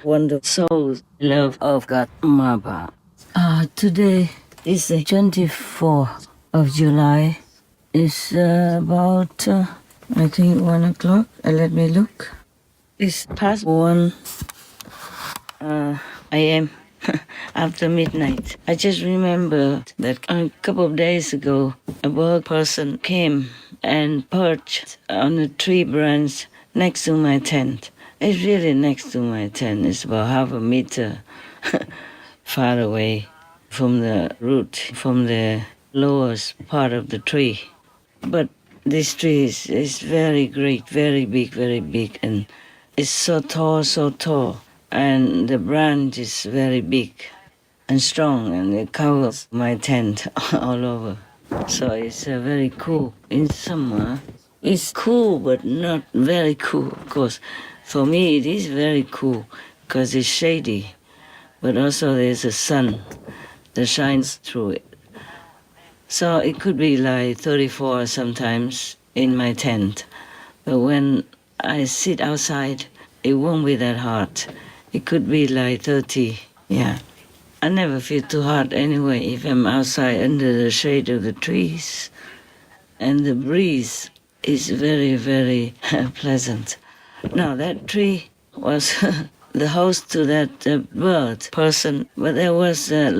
wonderful soul, love of God, Mother. Today is the 24th of July. It's about, I think, 1 o'clock. Let me look. It's past 1 a.m. after midnight. I just remember that a couple of days ago, a bird person came and perched on a tree branch next to my tent. It's really next to my tent. It's about half a meter far away from the root, from the lowest part of the tree. But this tree is very great, very big, and it's so tall, and the branch is very big and strong, and it covers my tent all over. So it's very cool. In summer, it's cool, but not very cool, of course. For me, it is very cool because it's shady, but also there's a sun that shines through it. So it could be like 34 sometimes in my tent. But when I sit outside, it won't be that hot. It could be like 30, yeah. I never feel too hot anyway if I'm outside under the shade of the trees. And the breeze is very, very pleasant. Now, that tree was the host to that bird person, but there was very,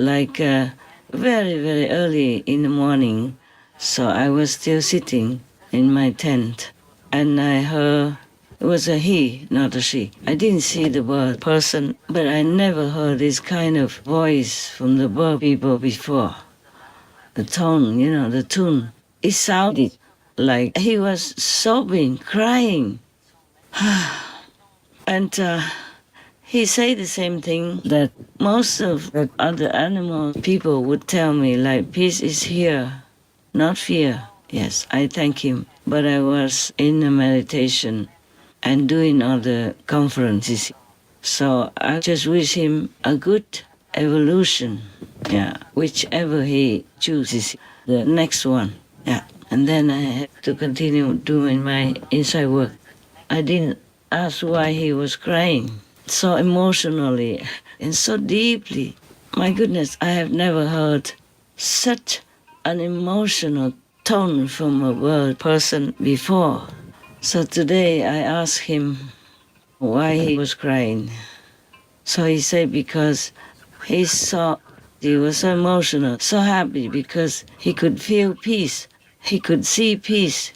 very early in the morning, so I was still sitting in my tent, and I heard, it was a he, not a she. I didn't see the bird person, but I never heard this kind of voice from the bird people before. The tone, the tune, it sounded like he was sobbing, crying. And he said the same thing that most of the other animal people would tell me, like, peace is here, not fear. Yes, I thank him. But I was in a meditation and doing other conferences. So I just wish him a good evolution, yeah, whichever he chooses, the next one, yeah. And then I have to continue doing my inside work. I didn't ask why he was crying so emotionally and so deeply. My goodness, I have never heard such an emotional tone from a bird person before. So today I asked him why he was crying. So he said because he was so emotional, so happy because he could feel peace. He could see peace.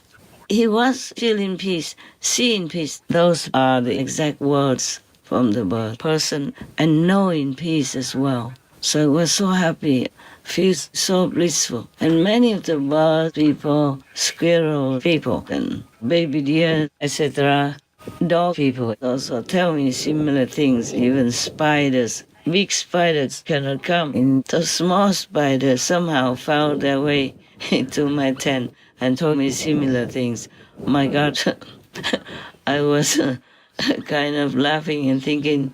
He was feeling peace, seeing peace. Those are the exact words from the bird person, and knowing peace as well. So I was so happy, feels so blissful. And many of the bird people, squirrel people, and baby deer, etc., dog people also tell me similar things, even spiders. Big spiders cannot come. And those small spiders somehow found their way into my tent and told me similar things. My God, I was kind of laughing and thinking,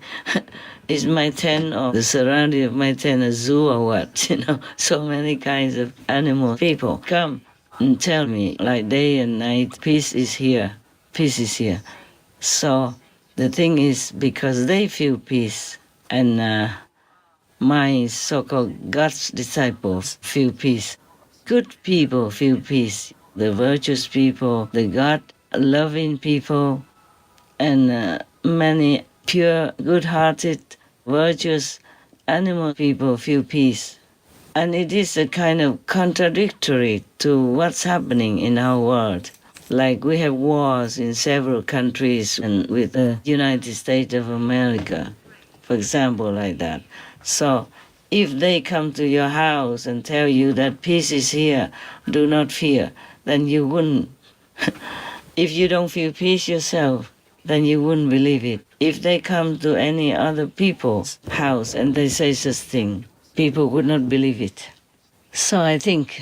is my tent or the surrounding of my tent a zoo or what? So many kinds of animal people come and tell me, like day and night, peace is here, peace is here. So the thing is, because they feel peace, and my so-called God's disciples feel peace. Good people feel peace. The virtuous people, the God-loving people, and many pure, good-hearted, virtuous animal people feel peace. And it is a kind of contradictory to what's happening in our world. Like we have wars in several countries and with the United States of America, for example, like that. So if they come to your house and tell you that peace is here, do not fear, then you wouldn't. If you don't feel peace yourself, then you wouldn't believe it. If they come to any other people's house and they say such thing, people would not believe it. So I think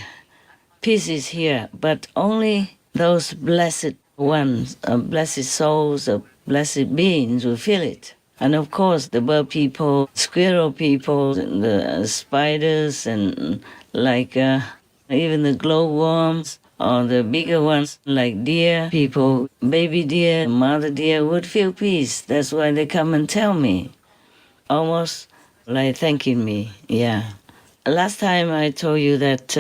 peace is here, but only those blessed ones, blessed souls, blessed beings will feel it. And of course, the bird people, squirrel people, and the spiders, and even the glowworms, or the bigger ones like deer people, baby deer, mother deer would feel peace. That's why they come and tell me. almost like thanking me. Yeah. Last time I told you that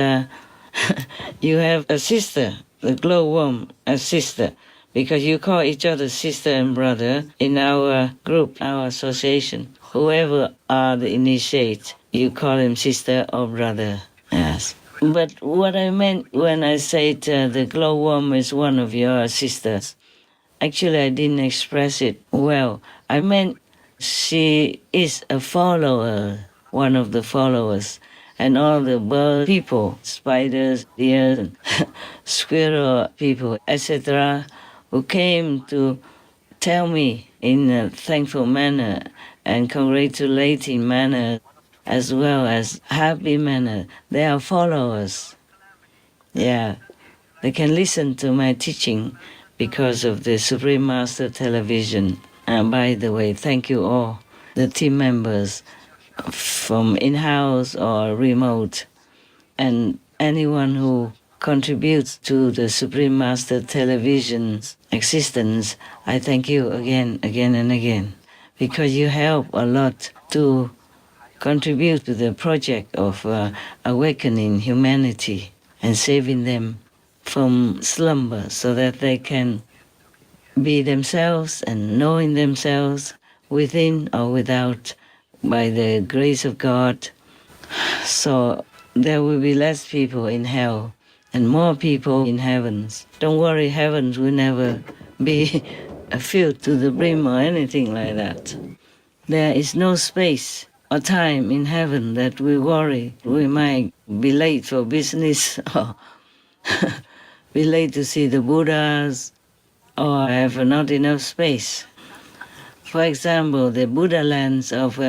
you have a sister, the glowworm, a sister, because you call each other sister and brother in our group, our association. Whoever are the initiate, you call him sister or brother. Yes. But what I meant when I said the glowworm is one of your sisters, actually I didn't express it well. I meant she is a follower, one of the followers. And all the bird people, spiders, deer, squirrel people, etc., who came to tell me in a thankful manner and congratulating manner as well as happy manner. They are followers. Yeah, they can listen to my teaching because of the Supreme Master Television. And by the way, thank you all, the team members from in-house or remote, and anyone who contributes to the Supreme Master Television's existence. I thank you again and again, because you help a lot to contribute to the project of awakening humanity and saving them from slumber so that they can be themselves and knowing themselves within or without by the grace of God. So there will be less people in hell and more people in heavens. Don't worry, heavens will never be filled to the brim or anything like that. There is no space or time in heaven that we worry we might be late for business or be late to see the Buddhas or have not enough space. For example, the Buddha lands of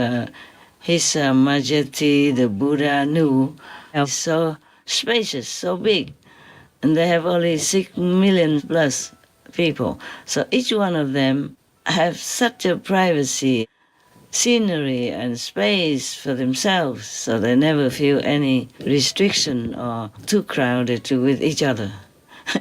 His Majesty, the Buddha Nu, are so spacious, so big, and they have only 6 million plus people. So each one of them have such a privacy, scenery and space for themselves, so they never feel any restriction or too crowded with each other.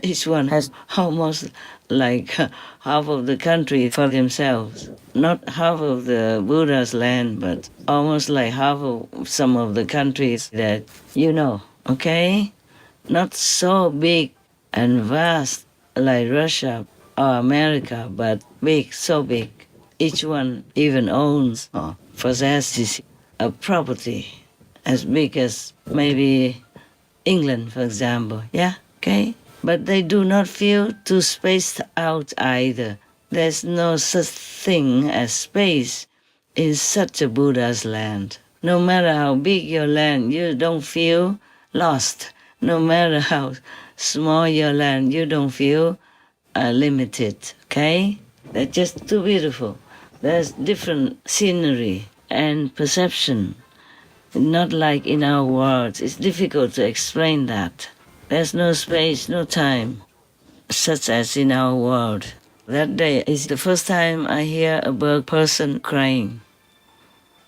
Each one has almost like half of the country for themselves. Not half of the Buddha's land, but almost like half of some of the countries that you know, okay? Not so big and vast like Russia or America, but big, so big. Each one even owns or possesses a property as big as maybe England, for example. Yeah, okay? But they do not feel too spaced out either. There's no such thing as space in such a Buddha's land. No matter how big your land, you don't feel lost. No matter how small your land, you don't feel limited, okay? They're just too beautiful. There's different scenery and perception. Not like in our world. It's difficult to explain that. There's no space, no time, such as in our world. That day is the first time I hear a bird person crying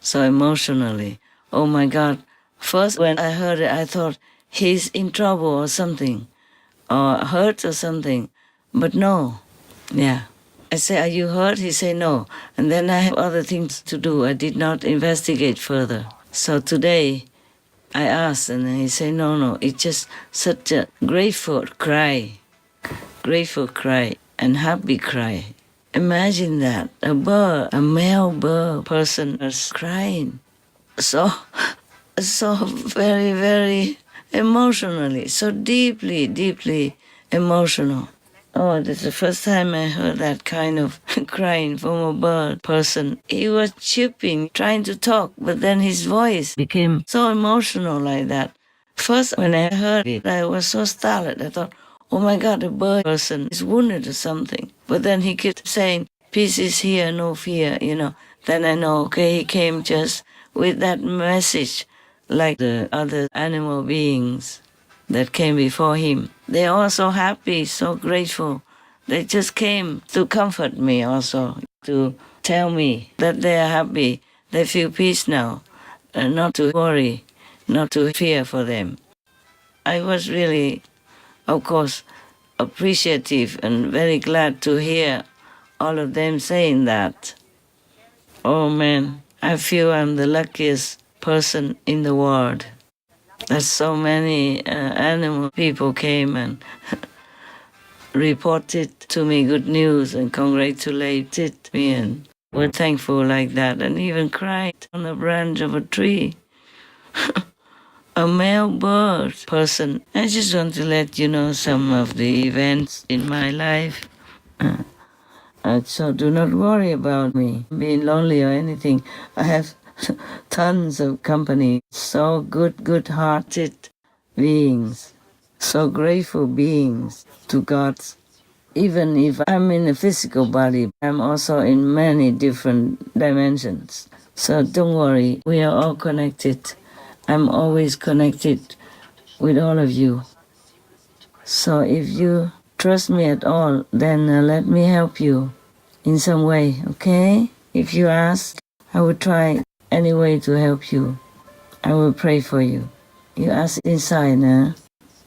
so emotionally. Oh my God. First when I heard it, I thought he's in trouble or something, or hurt or something. But no. Yeah. I say, are you hurt? He say, no. And then I have other things to do. I did not investigate further. So today, I asked, and he said, no, it's just such a grateful cry and happy cry. Imagine that, a bird, a male bird person is crying. So very, very emotionally, so deeply emotional. Oh, that's the first time I heard that kind of crying from a bird person. He was chirping, trying to talk, but then his voice became so emotional like that. First, when I heard it, I was so startled. I thought, oh my God, the bird person is wounded or something. But then he kept saying, peace is here, no fear, Then I know, okay, he came just with that message, like the other animal beings that came before him. They're all so happy, so grateful. They just came to comfort me also, to tell me that they are happy, they feel peace now, and not to worry, not to fear for them. I was really, of course, appreciative and very glad to hear all of them saying that. Oh man, I feel I'm the luckiest person in the world. That so many animal people came and reported to me good news and congratulated me and were thankful like that and even cried on the branch of a tree. A male bird person. I just want to let you know some of the events in my life. So do not worry about me being lonely or anything. I have tons of company, so good-hearted beings, so grateful beings to God. Even if I'm in a physical body, I'm also in many different dimensions. So don't worry, we are all connected. I'm always connected with all of you. So if you trust me at all, then let me help you in some way, okay? If you ask, I will try any way to help you. I will pray for you. You ask inside,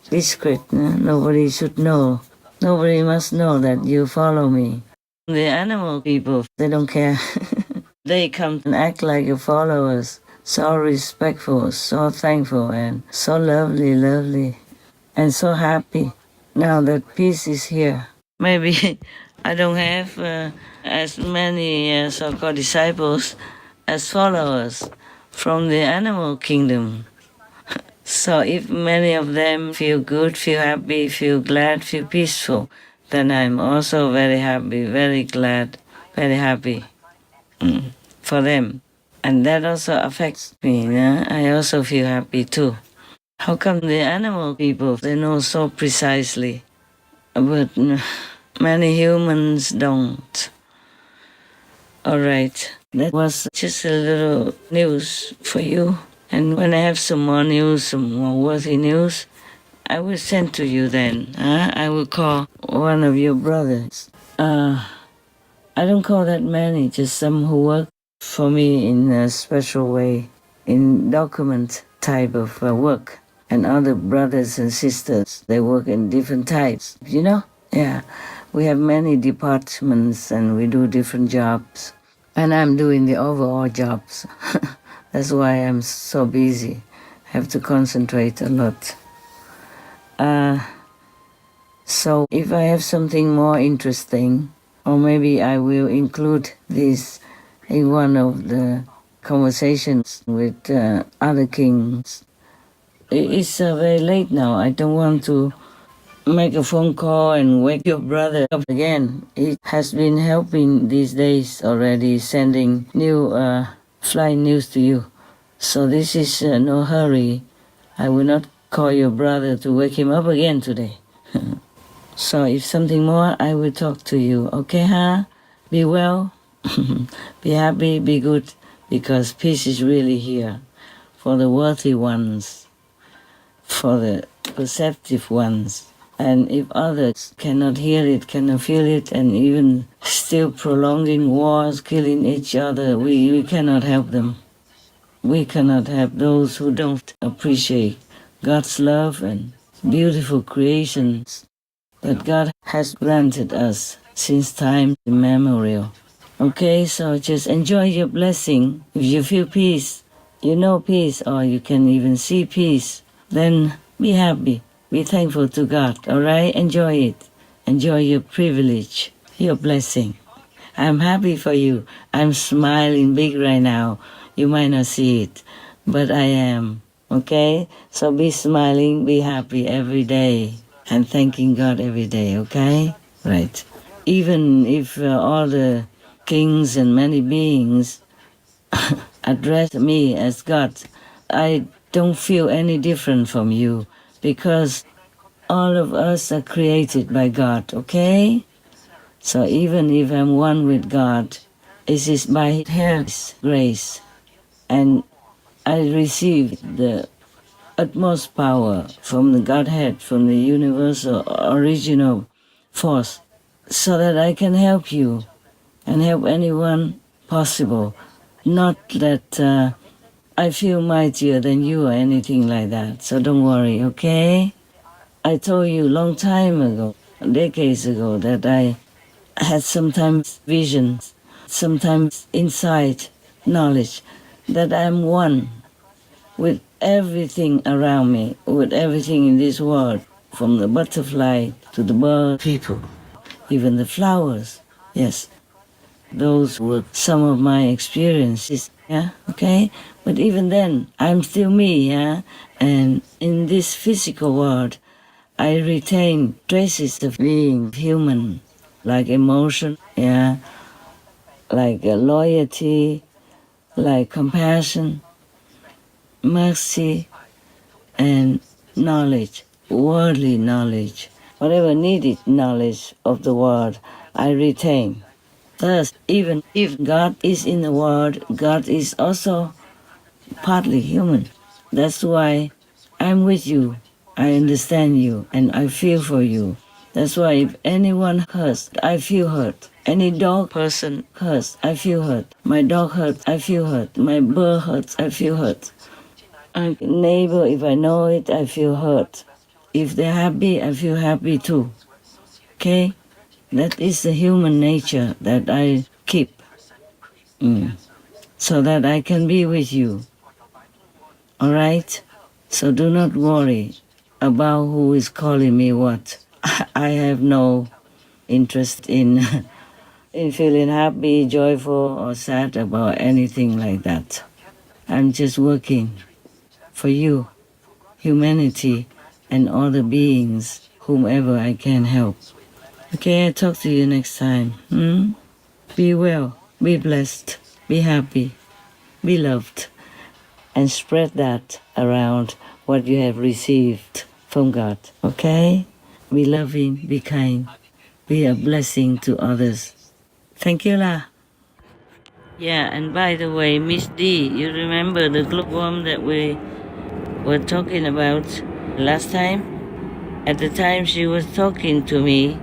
discreet, nobody should know. Nobody must know that you follow me. The animal people, they don't care. They come and act like your followers. So respectful, so thankful, and so lovely, and so happy. Now that peace is here. Maybe I don't have as many so-called disciples as followers from the animal kingdom. So if many of them feel good, feel happy, feel glad, feel peaceful, then I'm also very happy, very glad, very happy for them. And that also affects me. I also feel happy too. How come the animal people, they know so precisely, but many humans don't? All right, that was just a little news for you. And when I have some more news, some more worthy news, I will send to you then. I will call one of your brothers. I don't call that many, just some who work for me in a special way, in document type of work. And other brothers and sisters, they work in different types, you know? Yeah, we have many departments and we do different jobs. And I'm doing the overall jobs. That's why I'm so busy. I have to concentrate a lot. So if I have something more interesting, or maybe I will include this in one of the conversations with other kings. It's very late now. I don't want to make a phone call and wake your brother up again. He has been helping these days already, sending new flying news to you. So this is no hurry. I will not call your brother to wake him up again today. So if something more, I will talk to you. Okay, huh? Be well, be happy, be good, because peace is really here for the worthy ones, for the perceptive ones. And if others cannot hear it, cannot feel it, and even still prolonging wars, killing each other, we cannot help them. We cannot help those who don't appreciate God's love and beautiful creations that God has granted us since time immemorial. Okay, so just enjoy your blessing. If you feel peace, you know peace, or you can even see peace, then be happy. Be thankful to God, all right? Enjoy it. Enjoy your privilege, your blessing. I'm happy for you. I'm smiling big right now. You might not see it, but I am, okay? So be smiling, be happy every day, and thanking God every day, okay? Right. Even if all the kings and many beings address me as God, I don't feel any different from you, because all of us are created by God, okay? So even if I'm one with God, it is by His grace. And I receive the utmost power from the Godhead, from the universal original force, so that I can help you and help anyone possible. Not that I feel mightier than you or anything like that, so don't worry, okay? I told you a long time ago, decades ago, that I had sometimes visions, sometimes insight knowledge that I'm one with everything around me, with everything in this world, from the butterfly to the bird, people, even the flowers. Yes, those were some of my experiences, yeah, okay? But even then, I'm still me, yeah? And in this physical world, I retain traces of being human, like emotion, yeah, like loyalty, like compassion, mercy, and knowledge, worldly knowledge. Whatever needed knowledge of the world, I retain. Thus, even if God is in the world, God is also partly human. That's why I'm with you. I understand you and I feel for you. That's why if anyone hurts, I feel hurt. Any dog person hurts, I feel hurt. My dog hurts, I feel hurt. My bird hurts, I feel hurt. A neighbor, if I know it, I feel hurt. If they're happy, I feel happy too. Okay? That is the human nature that I keep. So that I can be with you. All right? So do not worry about who is calling me what. I have no interest in feeling happy, joyful, or sad about anything like that. I'm just working for you, humanity, and all the beings, whomever I can help. Okay, I'll talk to you next time. Be well, be blessed, be happy, be loved, and spread that around what you have received from God. Okay? Be loving, be kind, be a blessing to others. Thank you, lah. Yeah, and by the way, Miss D, you remember the glowworm that we were talking about last time? At the time she was talking to me,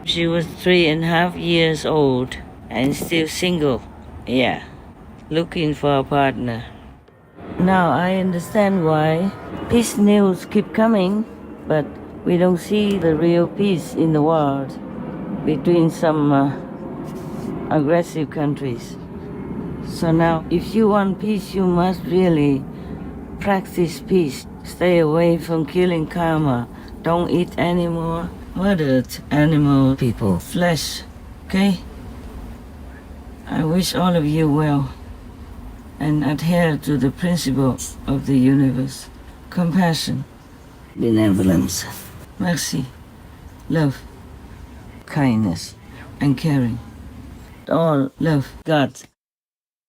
she was 3.5 years old and still single. Yeah, looking for a partner. Now I understand why peace news keep coming, but we don't see the real peace in the world between some aggressive countries. So now, if you want peace, you must really practice peace. Stay away from killing karma. Don't eat any more murdered animal people, flesh, okay? I wish all of you well and adhere to the principles of the universe. Compassion, benevolence, mercy, love, kindness, and caring. All love God